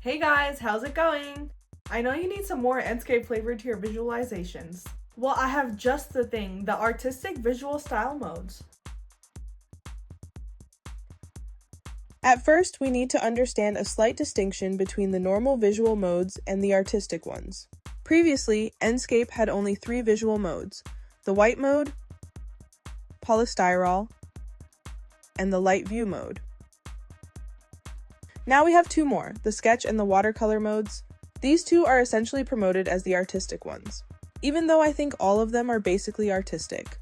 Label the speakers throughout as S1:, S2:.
S1: Hey guys, how's it going? I know you need some more Enscape flavor to your visualizations. Well, I have just the thing, the artistic visual style modes.
S2: At first, we need to understand a slight distinction between the normal visual modes and the artistic ones. Previously, Enscape had only 3 visual modes: the white mode, polystyrol, and the light view mode. Now we have 2 more, the sketch and the watercolor modes. These 2 are essentially promoted as the artistic ones, even though I think all of them are basically artistic.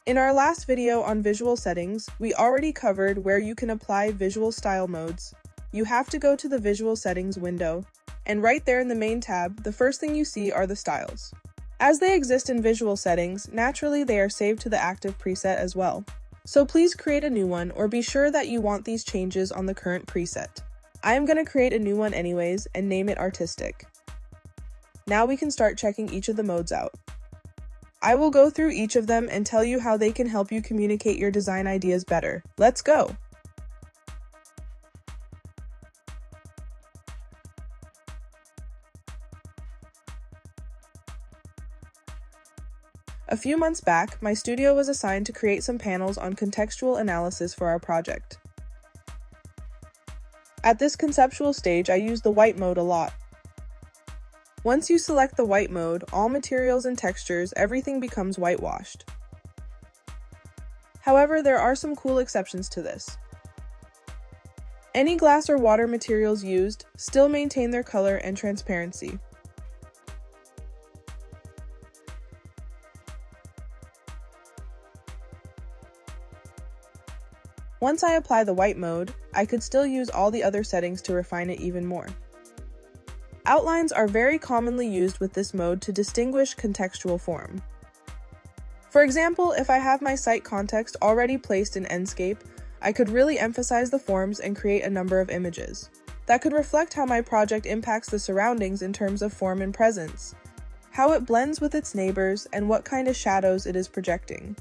S2: In our last video on visual settings, we already covered where you can apply visual style modes. You have to go to the visual settings window, and right there in the main tab, the first thing you see are the styles. As they exist in visual settings, naturally they are saved to the active preset as well. So please create a new one, or be sure that you want these changes on the current preset. I am going to create a new one anyways and name it artistic. Now we can start checking each of the modes out. I will go through each of them and tell you how they can help you communicate your design ideas better. Let's go! A few months back, my studio was assigned to create some panels on contextual analysis for our project. At this conceptual stage, I use the white mode a lot. Once you select the white mode, all materials and textures, everything becomes whitewashed. However, there are some cool exceptions to this. Any glass or water materials used still maintain their color and transparency. Once I apply the white mode, I could still use all the other settings to refine it even more. Outlines are very commonly used with this mode to distinguish contextual form. For example, if I have my site context already placed in Enscape, I could really emphasize the forms and create a number of images. That could reflect how my project impacts the surroundings in terms of form and presence, how it blends with its neighbors, and what kind of shadows it is projecting.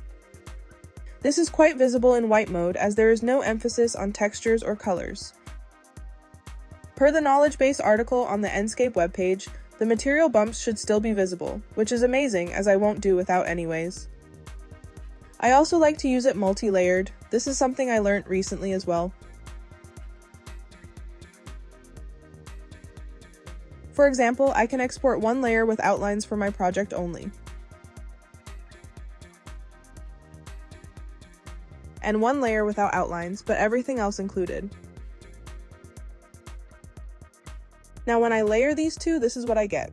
S2: This is quite visible in white mode as there is no emphasis on textures or colors. Per the knowledge base article on the Enscape webpage, the material bumps should still be visible, which is amazing as I won't do without anyways. I also like to use it multi-layered. This is something I learned recently as well. For example, I can export one layer with outlines for my project only, and one layer without outlines, but everything else included. Now when I layer these 2, this is what I get.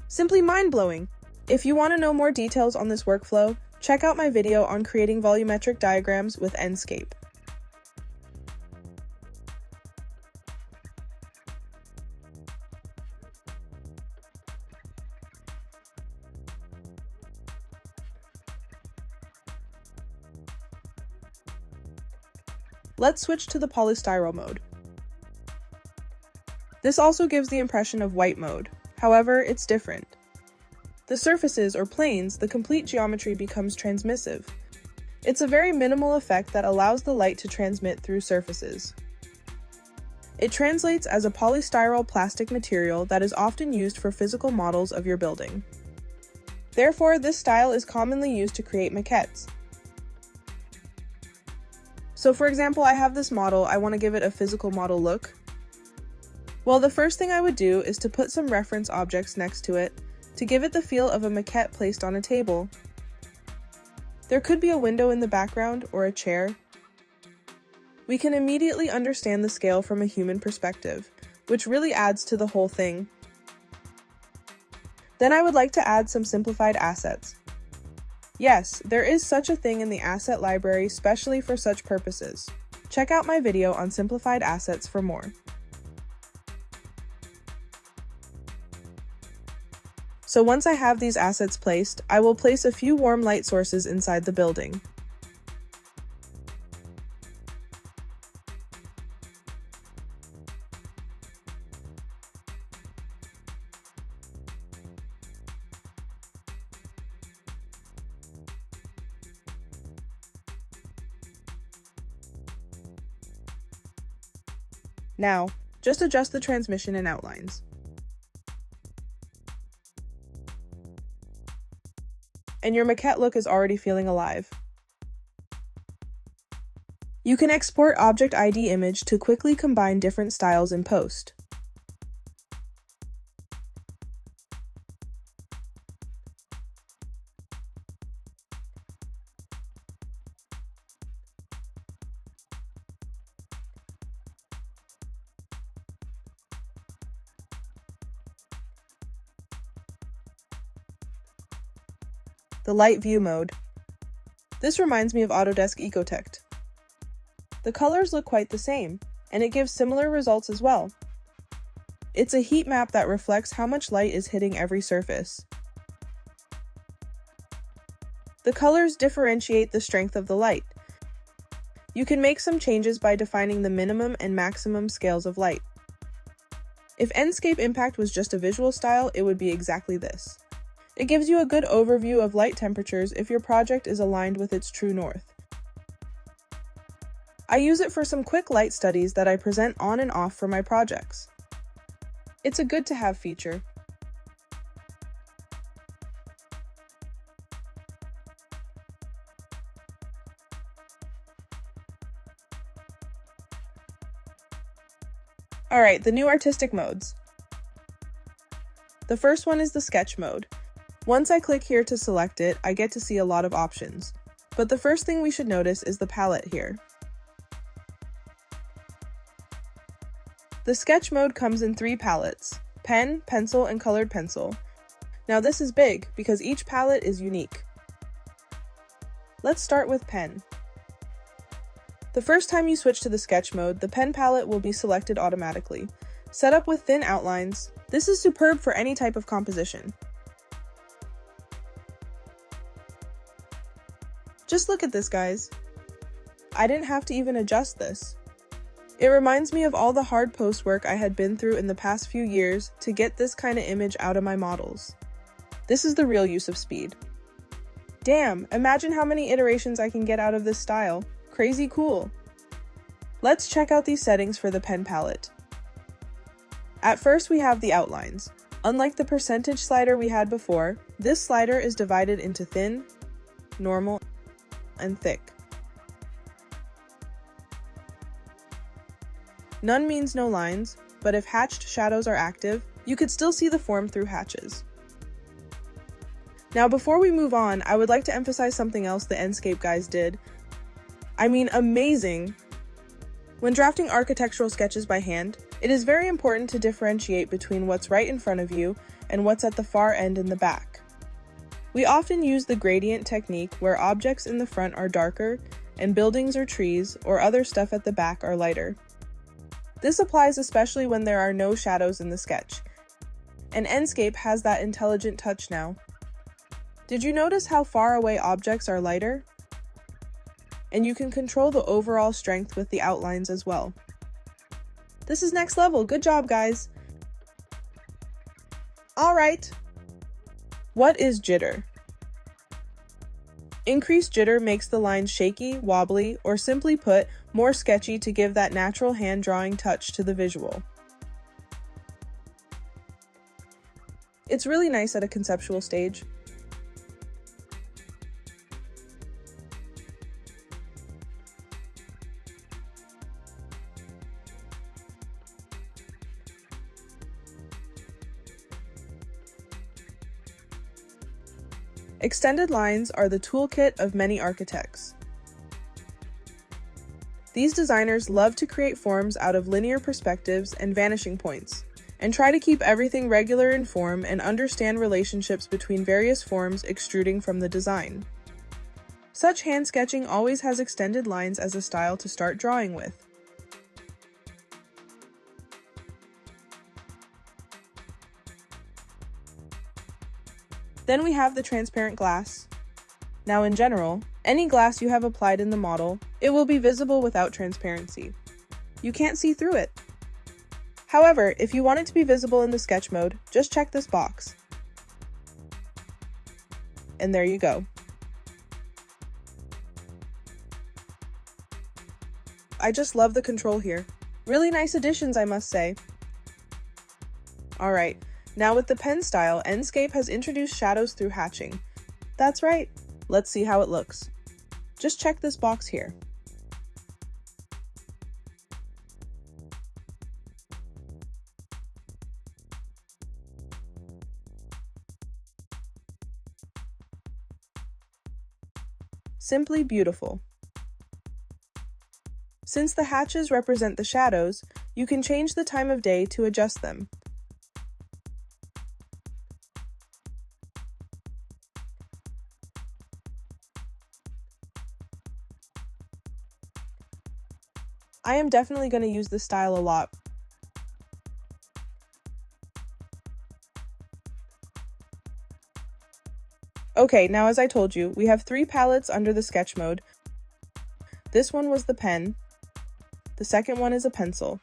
S2: Simply mind-blowing! If you want to know more details on this workflow, check out my video on creating volumetric diagrams with Enscape. Let's switch to the Polystyrol mode. This also gives the impression of white mode, however, it's different. The surfaces or planes, the complete geometry becomes transmissive. It's a very minimal effect that allows the light to transmit through surfaces. It translates as a polystyrol plastic material that is often used for physical models of your building. Therefore, this style is commonly used to create maquettes. So for example, I have this model, I want to give it a physical model look. Well, the first thing I would do is to put some reference objects next to it to give it the feel of a maquette placed on a table. There could be a window in the background or a chair. We can immediately understand the scale from a human perspective, which really adds to the whole thing. Then I would like to add some simplified assets. Yes, there is such a thing in the asset library specially for such purposes. Check out my video on simplified assets for more. So once I have these assets placed, I will place a few warm light sources inside the building. Now, just adjust the transmission and outlines. And your maquette look is already feeling alive. You can export Object ID image to quickly combine different styles in post. The Light View mode. This reminds me of Autodesk Ecotect. The colors look quite the same, and it gives similar results as well. It's a heat map that reflects how much light is hitting every surface. The colors differentiate the strength of the light. You can make some changes by defining the minimum and maximum scales of light. If Enscape Impact was just a visual style, it would be exactly this. It gives you a good overview of light temperatures if your project is aligned with its true north. I use it for some quick light studies that I present on and off for my projects. It's a good-to-have feature. Alright, the new artistic modes. The first one is the sketch mode. Once I click here to select it, I get to see a lot of options. But the first thing we should notice is the palette here. The sketch mode comes in 3 palettes: pen, pencil, and colored pencil. Now this is big because each palette is unique. Let's start with pen. The first time you switch to the sketch mode, the pen palette will be selected automatically. Set up with thin outlines. This is superb for any type of composition. Just look at this, guys. I didn't have to even adjust this. It reminds me of all the hard post work I had been through in the past few years to get this kind of image out of my models. This is the real use of speed. Damn, imagine how many iterations I can get out of this style. Crazy cool. Let's check out these settings for the pen palette. At first we have the outlines. Unlike the percentage slider we had before, this slider is divided into thin, normal, and thick. None means no lines, but if hatched shadows are active, you could still see the form through hatches. Now before we move on, I would like to emphasize something else the Enscape guys did. I mean, amazing! When drafting architectural sketches by hand, it is very important to differentiate between what's right in front of you and what's at the far end in the back. We often use the gradient technique where objects in the front are darker and buildings or trees or other stuff at the back are lighter. This applies especially when there are no shadows in the sketch. And Enscape has that intelligent touch now. Did you notice how far away objects are lighter? And you can control the overall strength with the outlines as well. This is next level. Good job, guys. Alright. What is jitter? Increased jitter makes the lines shaky, wobbly, or simply put, more sketchy to give that natural hand drawing touch to the visual. It's really nice at a conceptual stage. Extended lines are the toolkit of many architects. These designers love to create forms out of linear perspectives and vanishing points, and try to keep everything regular in form and understand relationships between various forms extruding from the design. Such hand sketching always has extended lines as a style to start drawing with. Then we have the transparent glass. Now in general, any glass you have applied in the model, it will be visible without transparency. You can't see through it. However, if you want it to be visible in the sketch mode, just check this box. And there you go. I just love the control here. Really nice additions, I must say. Alright, now with the pen style, Enscape has introduced shadows through hatching. That's right, let's see how it looks. Just check this box here. Simply beautiful. Since the hatches represent the shadows, you can change the time of day to adjust them. I am definitely going to use this style a lot. Okay, now as I told you, we have 3 palettes under the sketch mode. This one was the pen. The second one is a pencil.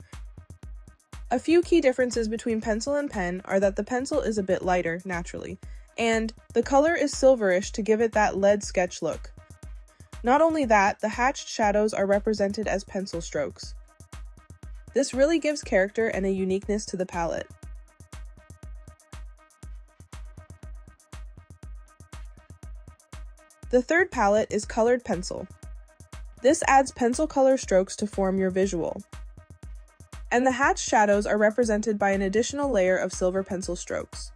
S2: A few key differences between pencil and pen are that the pencil is a bit lighter, naturally, and the color is silverish to give it that lead sketch look. Not only that, the hatched shadows are represented as pencil strokes. This really gives character and a uniqueness to the palette. The third palette is colored pencil. This adds pencil color strokes to form your visual. And the hatched shadows are represented by an additional layer of silver pencil strokes.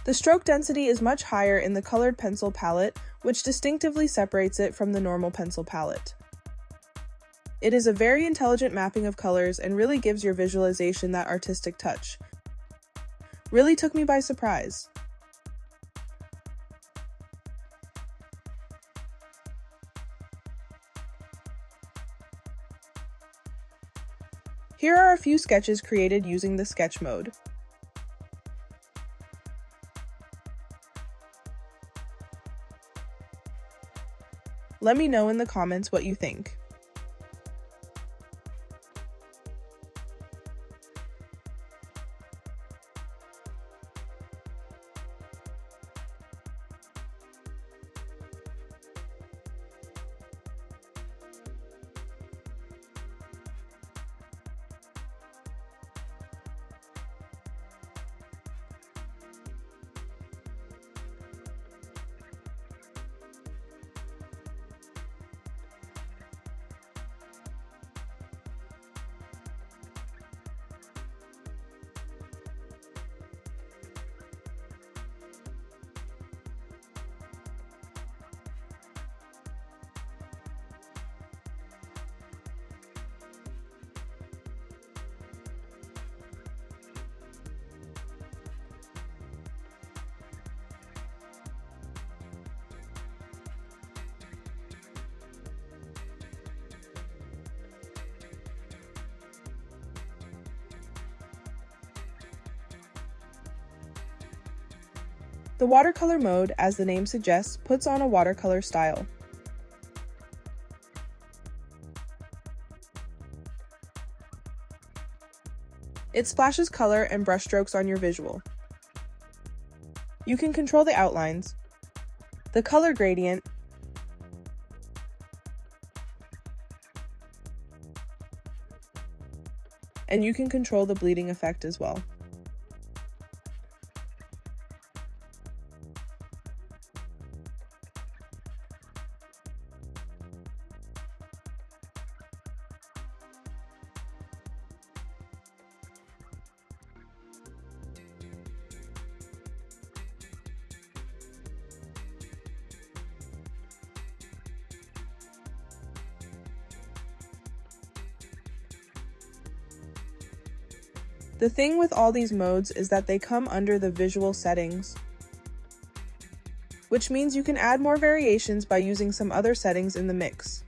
S2: The stroke density is much higher in the colored pencil palette, which distinctively separates it from the normal pencil palette. It is a very intelligent mapping of colors and really gives your visualization that artistic touch. Really took me by surprise. Here are a few sketches created using the sketch mode. Let me know in the comments what you think. The watercolor mode, as the name suggests, puts on a watercolor style. It splashes color and brushstrokes on your visual. You can control the outlines, the color gradient, and you can control the bleeding effect as well. The thing with all these modes is that they come under the visual settings, which means you can add more variations by using some other settings in the mix.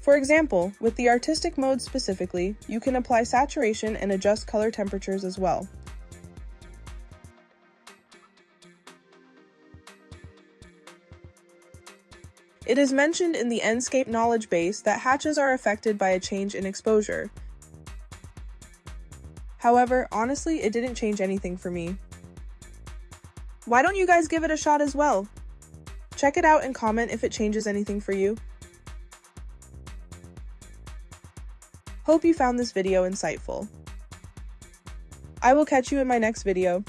S2: For example, with the artistic mode specifically, you can apply saturation and adjust color temperatures as well. It is mentioned in the Enscape knowledge base that hatches are affected by a change in exposure. However, honestly, it didn't change anything for me. Why don't you guys give it a shot as well? Check it out and comment if it changes anything for you. Hope you found this video insightful. I will catch you in my next video.